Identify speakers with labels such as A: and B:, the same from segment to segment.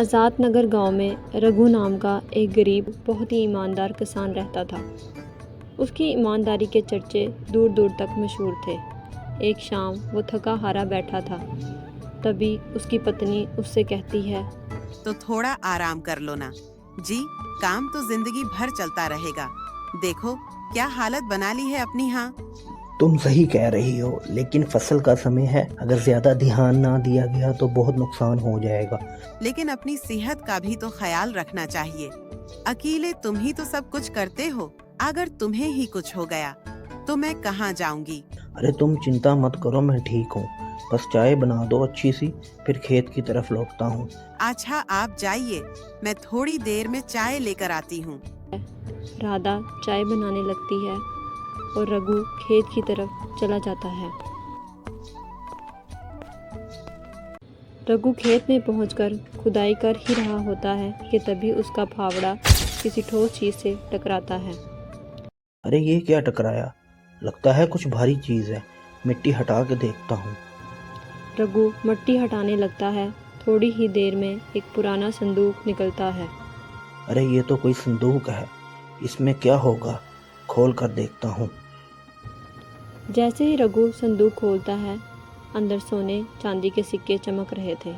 A: आज़ाद नगर गांव में रघु नाम का एक गरीब बहुत ही ईमानदार किसान रहता था। उसकी ईमानदारी के चर्चे दूर दूर तक मशहूर थे। एक शाम वो थका हारा बैठा था, तभी उसकी पत्नी उससे कहती है,
B: तो थोड़ा आराम कर लो ना जी, काम तो जिंदगी भर चलता रहेगा। देखो क्या हालत बना ली है अपनी। हाँ,
C: तुम सही कह रही हो, लेकिन फसल का समय है, अगर ज्यादा ध्यान ना दिया गया तो बहुत नुकसान हो जाएगा।
B: लेकिन अपनी सेहत का भी तो ख्याल रखना चाहिए। अकेले तुम ही तो सब कुछ करते हो, अगर तुम्हें ही कुछ हो गया तो मैं कहाँ जाऊंगी।
C: अरे तुम चिंता मत करो, मैं ठीक हूँ। बस चाय बना दो अच्छी सी, फिर खेत की तरफ लौटता हूँ।
B: अच्छा आप जाइए, मैं थोड़ी देर में चाय लेकर आती हूँ।
A: राधा चाय बनाने लगती है और रघु खेत की तरफ चला जाता है। रघु खेत में पहुंचकर खुदाई कर ही रहा होता है कि तभी उसका फावड़ा किसी ठोस चीज से टकराता है।
C: अरे ये क्या टकराया? लगता है कुछ भारी चीज है, मिट्टी हटा के देखता हूँ।
A: रघु मिट्टी हटाने लगता है। थोड़ी ही देर में एक पुराना संदूक निकलता है।
C: अरे ये तो कोई संदूक है, इसमें क्या होगा? खोल कर देखता हूँ।
A: जैसे ही रघु संदूक खोलता है, अंदर सोने चांदी के सिक्के चमक रहे थे।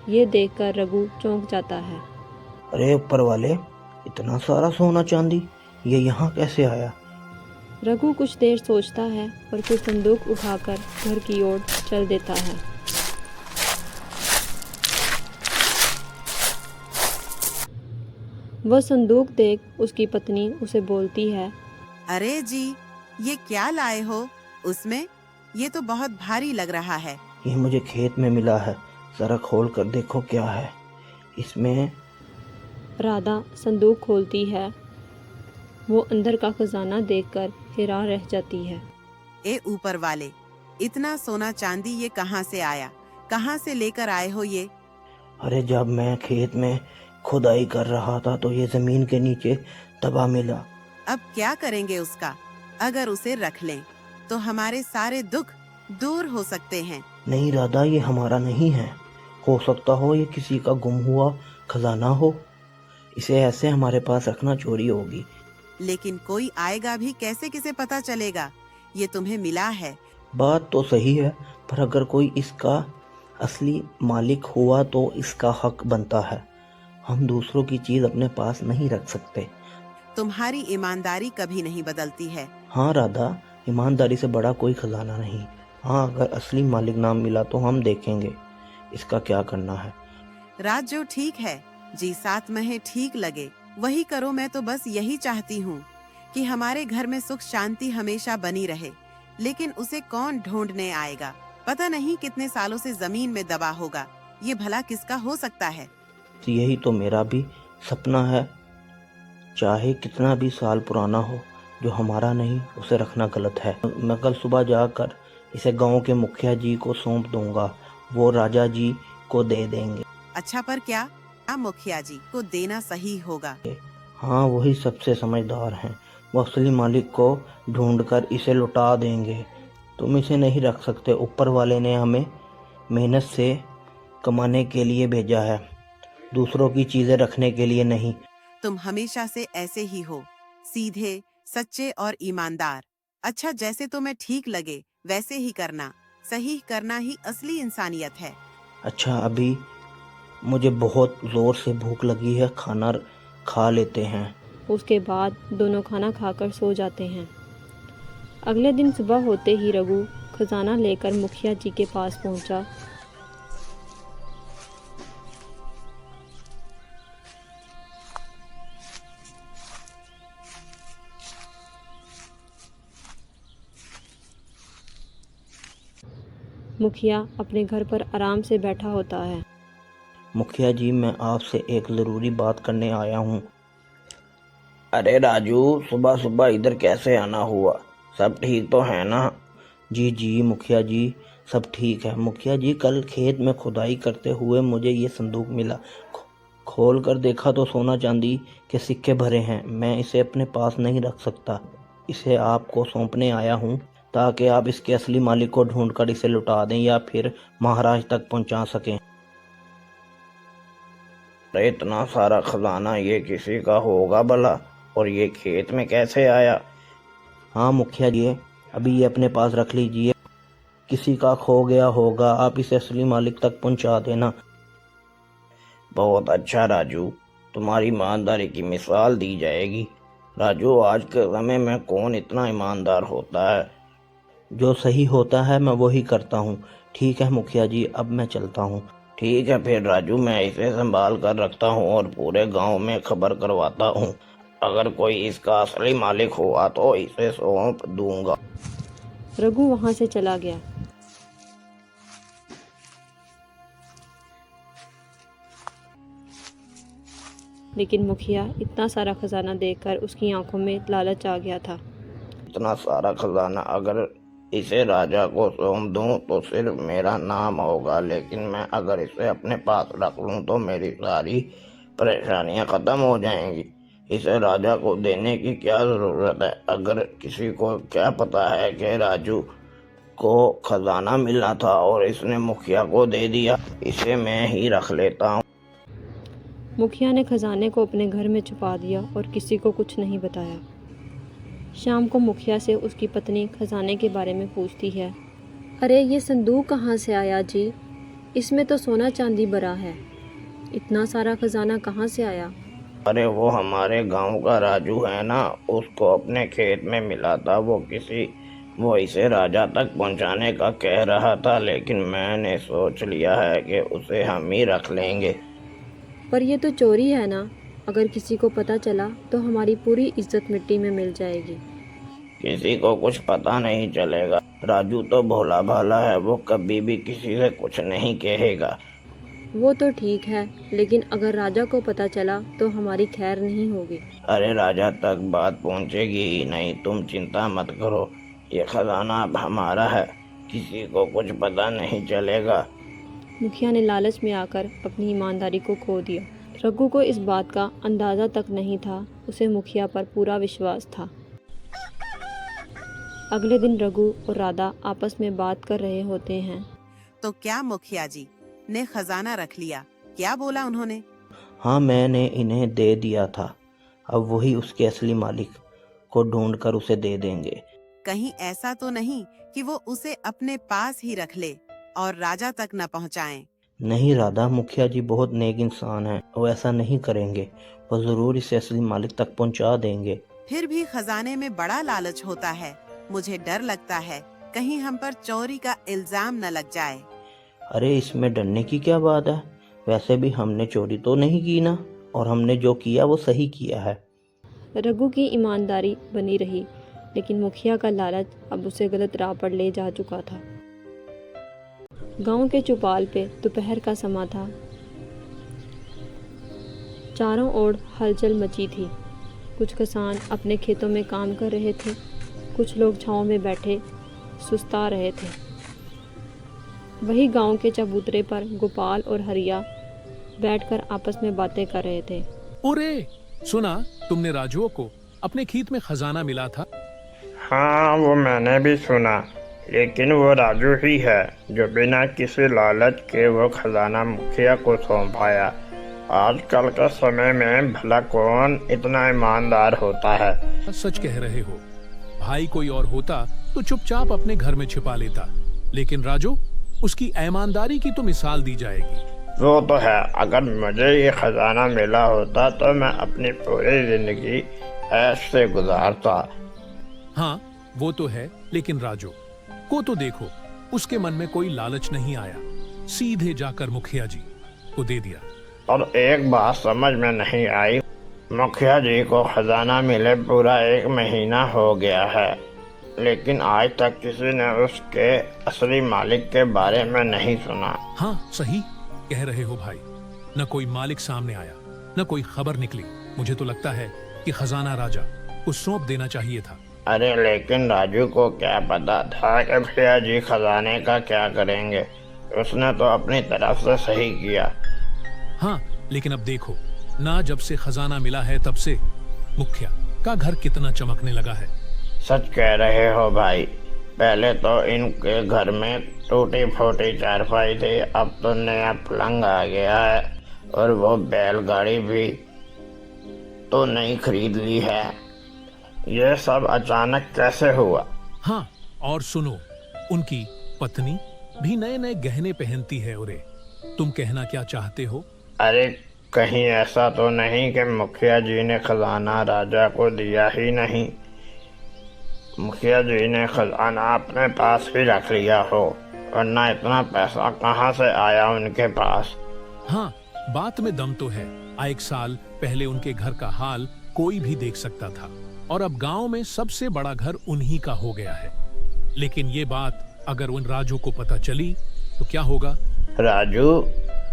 A: ये देखकर रघु चौंक जाता है।
C: अरे ऊपर वाले, इतना सारा सोना चांदी, ये यहाँ कैसे आया?
A: रघु कुछ देर सोचता है और फिर संदूक उठाकर घर की ओर चल देता है। वह संदूक देख उसकी पत्नी उसे बोलती है,
B: अरे जी, ये क्या लाए हो उसमें? ये तो बहुत भारी लग रहा है।
C: ये मुझे खेत में मिला है, जरा खोल कर देखो क्या है इसमें।
A: राधा संदूक खोलती है। वो अंदर का खजाना देखकर हैरान रह जाती है।
B: ए ऊपर वाले, इतना सोना चांदी ये कहाँ से आया? कहाँ से लेकर आए हो ये?
C: अरे जब मैं खेत में खुदाई कर रहा था तो ये जमीन के नीचे दबा मिला।
B: अब क्या करेंगे उसका? अगर उसे रख लें तो हमारे सारे दुख दूर हो सकते हैं।
C: नहीं राधा, ये हमारा नहीं है। हो सकता हो ये किसी का गुम हुआ खजाना हो। इसे ऐसे हमारे पास रखना चोरी होगी।
B: लेकिन कोई आएगा भी कैसे, किसे पता चलेगा ये तुम्हें मिला है?
C: बात तो सही है, पर अगर कोई इसका असली मालिक हुआ तो इसका हक बनता है। हम दूसरों की चीज अपने पास नहीं रख सकते।
B: तुम्हारी ईमानदारी कभी नहीं बदलती है।
C: हाँ राधा, ईमानदारी से बड़ा कोई खजाना नहीं। हाँ, अगर असली मालिक नाम मिला तो हम देखेंगे इसका क्या करना है।
B: राज जो ठीक है जी, साथ में है ठीक लगे वही करो। मैं तो बस यही चाहती हूँ कि हमारे घर में सुख शांति हमेशा बनी रहे। लेकिन उसे कौन ढूंढने आएगा? पता नहीं कितने सालों से जमीन में दबा होगा। ये भला किसका हो सकता है?
C: तो यही तो मेरा भी सपना है। चाहे कितना भी साल पुराना हो, जो हमारा नहीं उसे रखना गलत है। मैं कल सुबह जाकर इसे गांव के मुखिया जी को सौंप दूंगा, वो राजा जी को दे देंगे।
B: अच्छा, पर क्या मुखिया जी को देना सही होगा?
C: हाँ, वही सबसे समझदार हैं। वो असली मालिक को ढूंढकर इसे लुटा देंगे। तुम इसे नहीं रख सकते। ऊपर वाले ने हमें मेहनत से कमाने के लिए भेजा है, दूसरों की चीजें रखने के लिए नहीं।
B: तुम हमेशा से ऐसे ही हो, सीधे सच्चे और ईमानदार। अच्छा, जैसे तुम्हें ठीक लगे वैसे ही करना। सही करना ही असली इंसानियत है।
C: अच्छा, अभी मुझे बहुत जोर से भूख लगी है, खाना खा लेते हैं।
A: उसके बाद दोनों खाना खाकर सो जाते हैं। अगले दिन सुबह होते ही रघु खजाना लेकर मुखिया जी के पास पहुंचा। मुखिया अपने घर पर आराम से बैठा होता है।
C: मुखिया जी, मैं आपसे एक ज़रूरी बात करने आया हूँ। अरे राजू, सुबह सुबह इधर कैसे आना हुआ? सब ठीक तो है ना? जी जी मुखिया जी, सब ठीक है। मुखिया जी, कल खेत में खुदाई करते हुए मुझे ये संदूक मिला। खोल कर देखा तो सोना चांदी के सिक्के भरे हैं। मैं इसे अपने पास नहीं रख सकता। इसे आपको सौंपने आया हूँ ताकि आप इसके असली मालिक को ढूंढकर इसे लुटा दें या फिर महाराज तक पहुँचा सकें। अरे इतना सारा खजाना ये किसी का होगा भला, और ये खेत में कैसे आया? हाँ मुखिया जी, अभी ये अपने पास रख लीजिए, किसी का खो गया होगा, आप इसे असली मालिक तक पहुंचा देना। बहुत अच्छा राजू, तुम्हारी ईमानदारी की मिसाल दी जाएगी। राजू, आज के समय में कौन इतना ईमानदार होता है? जो सही होता है मैं वही करता हूँ। ठीक है मुखिया जी, अब मैं चलता हूँ। ठीक है फिर राजू, मैं इसे संभाल कर रखता हूँ और पूरे गांव में खबर करवाता हूँ। अगर कोई इसका असली मालिक हुआ तो इसे सौंप दूंगा।
A: रघु वहाँ से चला गया। लेकिन मुखिया इतना सारा खजाना देखकर उसकी आंखों में लालच आ गया था।
C: इतना सारा खजाना अगर इसे राजा को सौंप दूं तो सिर्फ मेरा नाम होगा, लेकिन मैं अगर इसे अपने पास रख लूं तो मेरी सारी परेशानियां खत्म हो जाएंगी। इसे राजा को देने की क्या ज़रूरत है? अगर किसी को क्या पता है कि राजू को खजाना मिला था और इसने मुखिया को दे दिया, इसे मैं ही रख लेता हूँ।
A: मुखिया ने खजाने को अपने घर में छुपा दिया और किसी को कुछ नहीं बताया। शाम को मुखिया से उसकी पत्नी खजाने के बारे में पूछती है। अरे ये संदूक कहाँ से आया जी? इसमें तो सोना चांदी भरा है, इतना सारा खजाना कहाँ से आया?
C: अरे वो हमारे गांव का राजू है ना, उसको अपने खेत में मिला था। वो इसे राजा तक पहुंचाने का कह रहा था, लेकिन मैंने सोच लिया है कि उसे हम ही रख लेंगे।
A: पर ये तो चोरी है ना, अगर किसी को पता चला तो हमारी पूरी इज्जत मिट्टी में मिल जाएगी।
C: किसी को कुछ पता नहीं चलेगा, राजू तो भोला भाला है, वो कभी भी किसी से कुछ नहीं कहेगा।
A: वो तो ठीक है, लेकिन अगर राजा को पता चला तो हमारी खैर नहीं होगी।
C: अरे राजा तक बात पहुंचेगी ही नहीं, तुम चिंता मत करो, ये खजाना अब हमारा है, किसी को कुछ पता नहीं चलेगा।
A: मुखिया ने लालच में आकर अपनी ईमानदारी को खो दिया। रघु को इस बात का अंदाज़ा तक नहीं था, उसे मुखिया पर पूरा विश्वास था। अगले दिन रघु और राधा आपस में बात कर रहे होते हैं।
B: तो क्या मुखिया जी ने खजाना रख लिया? क्या बोला उन्होंने?
C: हाँ, मैंने इन्हें दे दिया था, अब वही उसके असली मालिक को ढूंढकर उसे दे देंगे।
B: कहीं ऐसा तो नहीं कि वो उसे अपने पास ही रख ले और राजा तक न पहुंचाएं?
C: नहीं राधा, मुखिया जी बहुत नेक इंसान हैं, वो ऐसा नहीं करेंगे, वो जरूर इसे असली मालिक तक पहुंचा देंगे।
B: फिर भी खजाने में बड़ा लालच होता है, मुझे डर लगता है कहीं हम पर चोरी का इल्जाम न लग जाए।
C: अरे इसमें डरने की क्या बात है, वैसे भी हमने चोरी तो नहीं की ना, और हमने जो किया वो सही किया है।
A: रघु की ईमानदारी बनी रही, लेकिन मुखिया का लालच अब उसे गलत राह पर ले जा चुका था। गांव के चौपाल पे दोपहर का समा था। चारों ओर हलचल मची थी। कुछ किसान अपने खेतों में काम कर रहे थे, कुछ लोग छांव में बैठे सुस्ता रहे थे। वही गांव के चबूतरे पर गोपाल और हरिया बैठकर आपस में बातें कर रहे थे।
D: ओरे, सुना तुमने राजू को अपने खेत में खजाना मिला था?
C: हाँ, वो मैंने भी सुना, लेकिन वो राजू ही है जो बिना किसी लालच के वो खजाना मुखिया को सौंपाया। आजकल का समय में भला कौन इतना ईमानदार होता है?
D: सच कह रहे हो भाई, कोई और होता तो चुपचाप अपने घर में छिपा लेता, लेकिन राजू, उसकी ईमानदारी की तो मिसाल दी जाएगी।
C: वो तो है, अगर मुझे ये खजाना मिला होता तो मैं अपनी पूरी जिंदगी ऐसे गुजारता।
D: हाँ वो तो है, लेकिन राजू को तो देखो, उसके मन में कोई लालच नहीं आया, सीधे जाकर मुखिया जी को दे दिया।
C: और एक बात समझ में नहीं आई, मुखिया जी को खजाना मिले पूरा 1 महीना हो गया है, लेकिन आज तक किसी ने उसके असली मालिक के बारे में नहीं सुना।
D: हाँ सही कह रहे हो भाई, न कोई मालिक सामने आया, न कोई खबर निकली। मुझे तो लगता है कि खजाना राजा को सौंप देना चाहिए था।
C: अरे लेकिन राजू को क्या पता था कि मुखिया जी खजाने का क्या करेंगे, उसने तो अपनी तरफ से सही किया।
D: हाँ, लेकिन अब देखो ना, जब से खजाना मिला है तब से मुखिया का घर कितना चमकने लगा है।
C: सच कह रहे हो भाई, पहले तो इनके घर में टूटी फूटी चारपाई थी, अब तो नया पलंग आ गया है, और वो बैलगाड़ी भी तो नहीं खरीद ली है। ये सब अचानक कैसे हुआ?
D: हाँ, और सुनो, उनकी पत्नी भी नए नए गहने पहनती है। उरे, तुम कहना क्या चाहते हो?
C: अरे कहीं ऐसा तो नहीं कि मुखिया जी ने खजाना राजा को दिया ही नहीं? मुखिया जी ने खजाना अपने पास ही रख लिया हो, वरना इतना पैसा कहाँ से आया उनके पास?
D: हाँ, बात में दम तो है। एक साल पहले उनके घर का हाल कोई भी देख सकता था, और अब गांव में सबसे बड़ा घर उन्हीं का हो गया है। लेकिन ये बात अगर उन राजू को पता चली तो क्या होगा?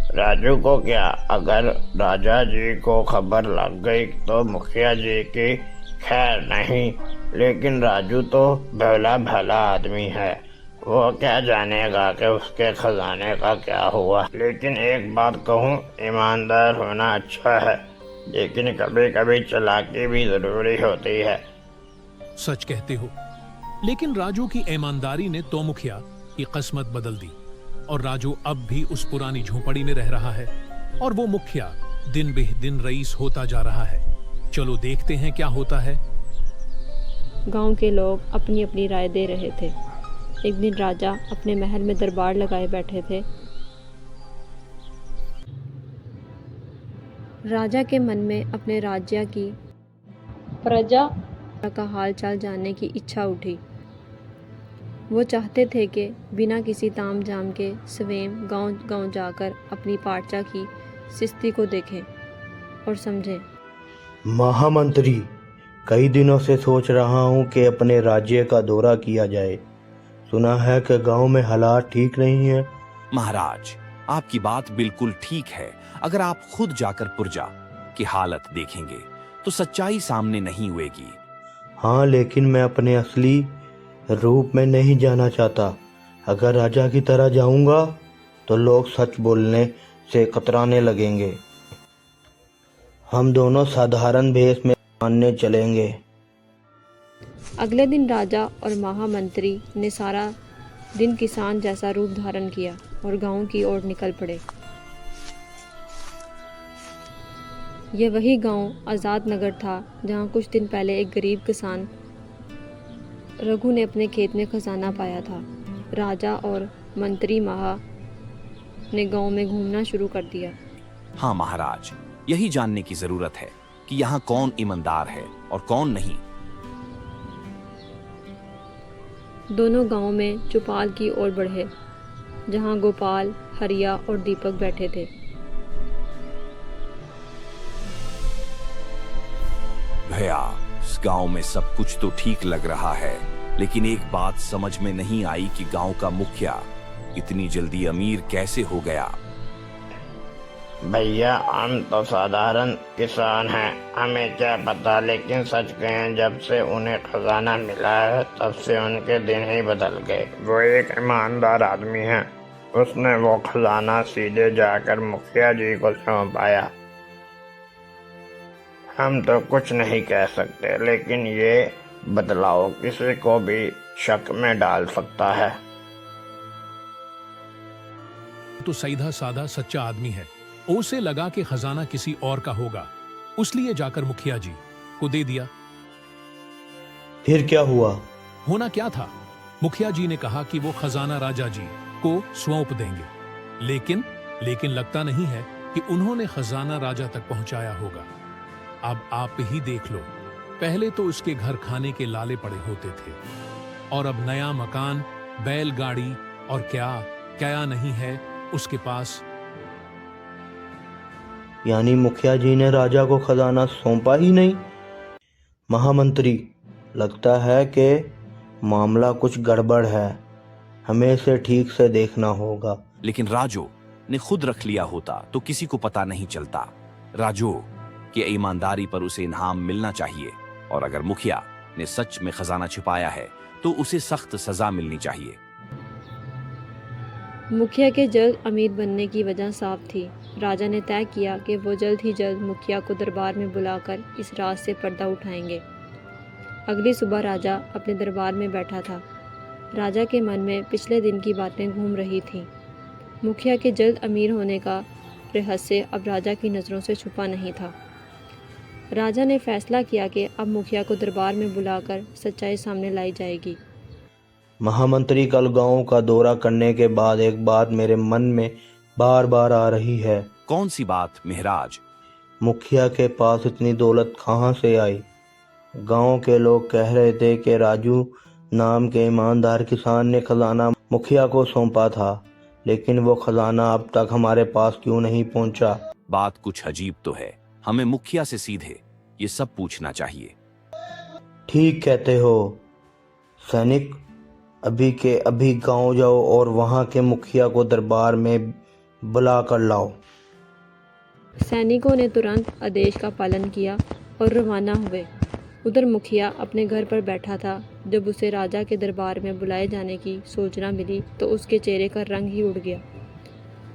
C: राजू को क्या? अगर राजा जी को खबर लग गई तो मुखिया जी की खैर नहीं, लेकिन राजू तो भला भला आदमी है, वो क्या जानेगा कि उसके खजाने का क्या हुआ। लेकिन एक बात कहूँ, ईमानदार होना अच्छा है, लेकिन कभी कभी चालाकी भी जरूरी होती है।
D: सच कहते हो, लेकिन राजू की ईमानदारी ने तो मुखिया की किस्मत बदल दी, और राजू अब भी उस पुरानी झोपड़ी में रह रहा है, और वो मुखिया दिन बे दिन रईस होता जा रहा है। चलो देखते हैं क्या होता है।
A: गांव के लोग अपनी अपनी राय दे रहे थे। एक दिन राजा अपने महल में दरबार लगाए बैठे थे। राजा के मन में अपने राज्य की प्रजा का हाल चाल जानने की इच्छा उठी। वो चाहते थे कि बिना किसी ताम झाम के स्वयं गांव-गांव जाकर अपनी पार्चा की स्थिति को देखें और समझें।
C: महामंत्री, कई दिनों से सोच रहा हूँ कि अपने राज्य का दौरा किया जाए। सुना है कि गांव में हालात ठीक नहीं है।
E: महाराज, आपकी बात बिल्कुल ठीक है। अगर आप खुद जाकर पुरजा की हालत देखेंगे तो सच्चाई सामने नहीं होगी।
C: हाँ, लेकिन मैं अपने असली रूप में नहीं जाना चाहता। अगर राजा की तरह जाऊंगा तो लोग सच बोलने से कतराने लगेंगे। हम दोनों साधारण भेष में मानने चलेंगे।
A: अगले दिन राजा और महामंत्री ने सारा दिन किसान जैसा रूप धारण किया और गांव की ओर निकल पड़े। यह वही गांव आज़ाद नगर था जहां कुछ दिन पहले एक गरीब किसान रघु ने अपने खेत में खजाना पाया था। राजा और मंत्री महा ने गांव में घूमना शुरू कर दिया।
E: हाँ महाराज, यही जानने की जरूरत है कि यहाँ कौन ईमानदार है और कौन नहीं।
A: दोनों गांव में चौपाल की ओर बढ़े, जहां गोपाल, हरिया और दीपक बैठे थे।
E: भैया, इस गांव में सब कुछ तो ठीक लग रहा है, लेकिन एक बात समझ में नहीं आई कि गांव का मुखिया इतनी जल्दी अमीर कैसे हो गया।
C: भैया, हम तो साधारण किसान हैं, हमें क्या पता। लेकिन सच कहें, जब से उन्हें खजाना मिला है तब से उनके दिन ही बदल गए। वो एक ईमानदार आदमी है, उसने वो खजाना सीधे जाकर मुखिया जी को सौंपाया। हम तो कुछ नहीं कह सकते, लेकिन ये बदलाव किसी को भी शक में डाल सकता है।
D: तो सीधा साधा सच्चा आदमी है। उसे लगा कि खजाना किसी और का होगा, उसलिए जाकर मुखिया जी को दे दिया।
C: फिर क्या हुआ?
D: होना क्या था, मुखिया जी ने कहा कि वो खजाना राजा जी को सौंप देंगे। लेकिन लगता नहीं है कि उन्होंने खजाना राजा तक पहुंचाया होगा। अब आप ही देख लो, पहले तो उसके घर खाने के लाले पड़े होते थे, और अब नया मकान, बैलगाड़ी और क्या क्या नहीं है उसके पास।
C: यानी मुखिया जी ने राजा को खजाना सौंपा ही नहीं। महामंत्री, लगता है कि मामला कुछ गड़बड़ है, हमें इसे ठीक से देखना होगा।
E: लेकिन राजू ने खुद रख लिया होता तो किसी को पता नहीं चलता। राजू की ईमानदारी पर उसे इनाम मिलना चाहिए, और अगर मुखिया ने सच में खजाना छिपाया है तो उसे सख्त सजा मिलनी चाहिए।
A: मुखिया के जल्द अमीर बनने की वजह साफ थी। राजा ने तय किया कि वो जल्द ही जल्द मुखिया को दरबार में बुलाकर इस राज से पर्दा उठाएंगे। अगली सुबह राजा अपने दरबार में बैठा था। राजा के मन में पिछले दिन की बातें घूम रही थीं। मुखिया के जल्द अमीर होने का रहस्य अब राजा की नज़रों से छुपा नहीं था। राजा ने फैसला किया कि अब मुखिया को दरबार में बुलाकर सच्चाई सामने लाई जाएगी।
C: महामंत्री, कल गांव का दौरा करने के बाद एक बात मेरे मन में बार बार आ रही है।
E: कौन सी बात महाराज?
C: मुखिया के पास इतनी दौलत कहाँ से आई? गांव के लोग कह रहे थे कि राजू नाम के ईमानदार किसान ने खजाना मुखिया को सौंपा था, लेकिन वो खजाना अब तक हमारे पास क्यों नहीं पहुंचा?
E: बात कुछ अजीब तो है। हमें मुखिया से सीधे ये सब पूछना चाहिए।
C: ठीक कहते हो सैनिक, अभी के अभी गांव जाओ और वहां के मुखिया को दरबार में बुला कर लाओ।
A: सैनिकों ने तुरंत आदेश का पालन किया और रवाना हुए। उधर मुखिया अपने घर पर बैठा था। जब उसे राजा के दरबार में बुलाए जाने की सूचना मिली तो उसके चेहरे का रंग ही उड़ गया।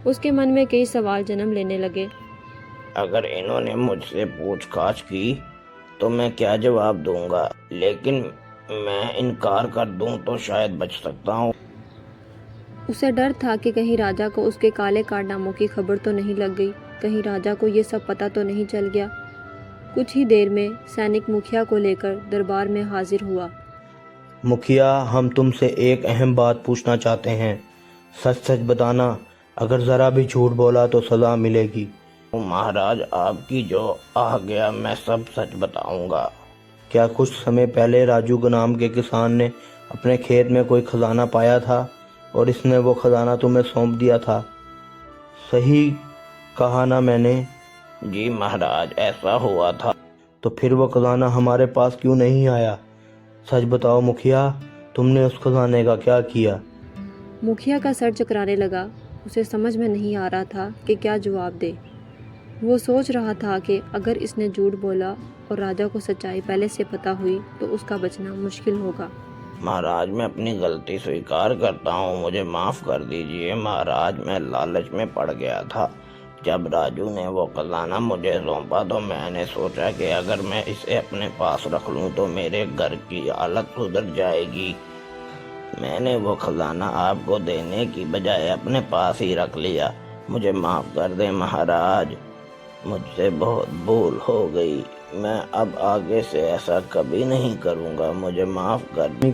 A: उसके मन में कई सवाल जन्म लेने लगे।
C: अगर इन्होंने मुझसे पूछताछ की तो मैं क्या जवाब दूंगा, लेकिन मैं इनकार कर दूं तो शायद बच सकता हूं।
A: उसे डर था कि कहीं राजा को उसके काले कारनामों की खबर तो नहीं लग गई, कहीं राजा को ये सब पता तो नहीं चल गया। कुछ ही देर में सैनिक मुखिया को लेकर दरबार में हाजिर हुआ।
C: मुखिया, हम तुमसे एक अहम बात पूछना चाहते हैं। सच सच बताना, अगर जरा भी झूठ बोला तो सजा मिलेगी। महाराज, आपकी जो आज्ञा, मैं सब सच बताऊंगा। क्या कुछ समय पहले राजू के नाम के किसान ने अपने खेत में कोई खजाना पाया था और इसने वो खजाना तुम्हें सौंप दिया था? सही कहा ना मैंने? जी महाराज, ऐसा हुआ था। तो फिर वो खजाना हमारे पास क्यों नहीं आया? सच बताओ मुखिया, तुमने उस खजाने का क्या किया?
A: मुखिया का सर चकराने लगा। उसे समझ में नहीं आ रहा था कि क्या जवाब दे। वो सोच रहा था कि अगर इसने झूठ बोला और राजा को सच्चाई पहले से पता हुई तो उसका बचना मुश्किल होगा।
C: महाराज, मैं अपनी गलती स्वीकार करता हूँ, मुझे माफ़ कर दीजिए। महाराज, मैं लालच में पड़ गया था। जब राजू ने वो खजाना मुझे सौंपा तो मैंने सोचा कि अगर मैं इसे अपने पास रख लूँ तो मेरे घर की हालत सुधर जाएगी। मैंने वो खजाना आपको देने की बजाय अपने पास ही रख लिया। मुझे माफ़ कर दें महाराज, मुझसे बहुत भूल हो गई। मैं अब आगे से ऐसा कभी नहीं करूँगा, मुझे माफ़ कर दें।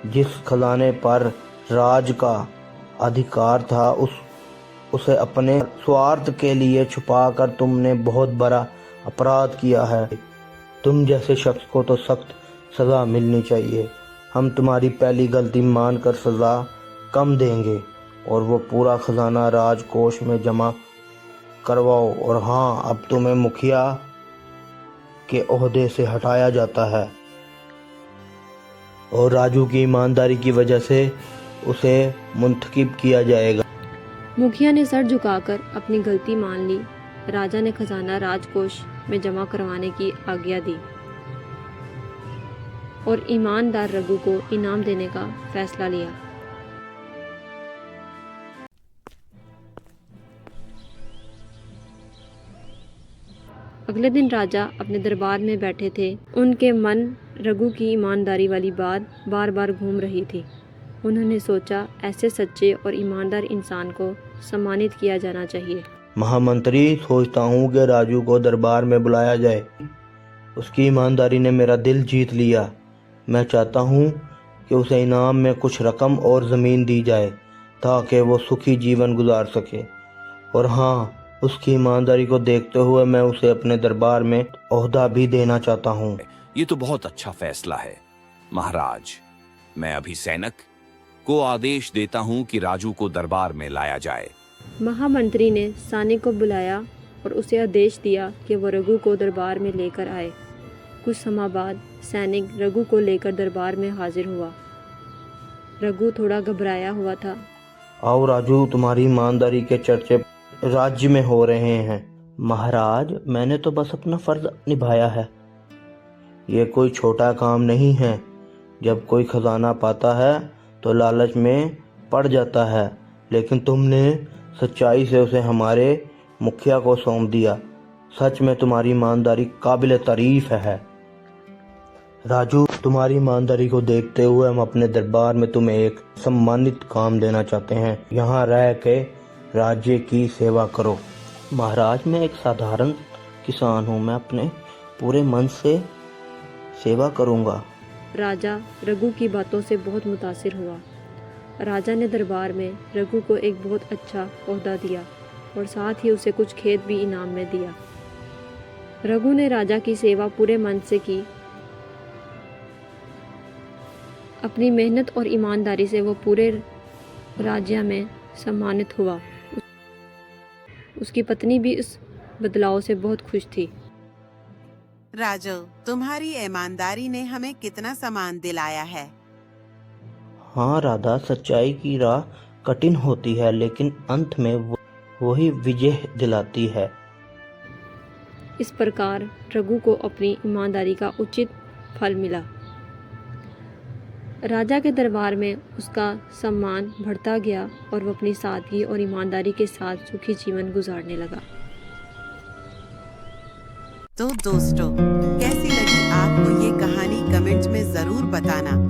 C: जिस खजाने पर राज का अधिकार था उसे अपने स्वार्थ के लिए छुपाकर तुमने बहुत बड़ा अपराध किया है। तुम जैसे शख्स को तो सख्त सज़ा मिलनी चाहिए। हम तुम्हारी पहली गलती मानकर सज़ा कम देंगे और वो पूरा खजाना राजकोष में जमा करवाओ। और हाँ, अब तुम्हें मुखिया के ओहदे से हटाया जाता है और राजू की ईमानदारी की वजह से उसे मुंतकिब किया जाएगा।
A: मुखिया ने सर झुकाकर अपनी गलती मान ली। राजा ने खजाना राजकोष में जमा करवाने की आज्ञा दी और ईमानदार रघु को इनाम देने का फैसला लिया। अगले दिन राजा अपने दरबार में बैठे थे। उनके मन रघु की ईमानदारी वाली बात बार बार घूम रही थी। उन्होंने सोचा, ऐसे सच्चे और ईमानदार इंसान को सम्मानित किया जाना चाहिए।
C: महामंत्री, सोचता हूँ कि राजू को दरबार में बुलाया जाए। उसकी ईमानदारी ने मेरा दिल जीत लिया। मैं चाहता हूँ कि उसे इनाम में कुछ रकम और ज़मीन दी जाए ताकि वो सुखी जीवन गुजार सके। और हाँ, उसकी ईमानदारी को देखते हुए मैं उसे अपने दरबार में ओहदा भी देना चाहता हूँ।
E: ये तो बहुत अच्छा फैसला है महाराज। मैं अभी सैनिक को आदेश देता हूँ कि राजू को दरबार में लाया जाए।
A: महामंत्री ने सैनिक को बुलाया और उसे आदेश दिया कि वो रघु को दरबार में लेकर आए। कुछ समय बाद सैनिक रघु को लेकर दरबार में हाजिर हुआ। रघु थोड़ा घबराया हुआ था।
C: आओ राजू, तुम्हारी ईमानदारी के चर्चे राज्य में हो रहे हैं। महाराज, मैंने तो बस अपना फर्ज निभाया है। ये कोई छोटा काम नहीं है। जब कोई खजाना पाता है तो लालच में पड़ जाता है, लेकिन तुमने सच्चाई से उसे हमारे मुखिया को सौंप दिया। सच में तुम्हारी ईमानदारी काबिल तारीफ है। राजू, तुम्हारी ईमानदारी को देखते हुए हम अपने दरबार में तुम्हें एक सम्मानित काम देना चाहते हैं। यहाँ रह के राज्य की सेवा करो। महाराज, मैं एक साधारण किसान हूँ, मैं अपने पूरे मन से सेवा करूँगा।
A: राजा रघु की बातों से बहुत मुतासिर हुआ। राजा ने दरबार में रघु को एक बहुत अच्छा ओहदा दिया और साथ ही उसे कुछ खेत भी इनाम में दिया। रघु ने राजा की सेवा पूरे मन से की। अपनी मेहनत और ईमानदारी से वो पूरे राज्य में सम्मानित हुआ। उसकी पत्नी भी इस बदलाव से बहुत खुश थी।
B: राजू, तुम्हारी ईमानदारी ने हमें कितना सम्मान दिलाया है।
C: हाँ राधा, सच्चाई की राह कठिन होती है लेकिन अंत में वही विजय दिलाती है।
A: इस प्रकार रघु को अपनी ईमानदारी का उचित फल मिला। राजा के दरबार में उसका सम्मान बढ़ता गया और वो अपनी सादगी और ईमानदारी के साथ सुखी जीवन गुजारने लगा।
B: तो दोस्तों, कैसी लगी आपको ये कहानी कमेंट में जरूर बताना।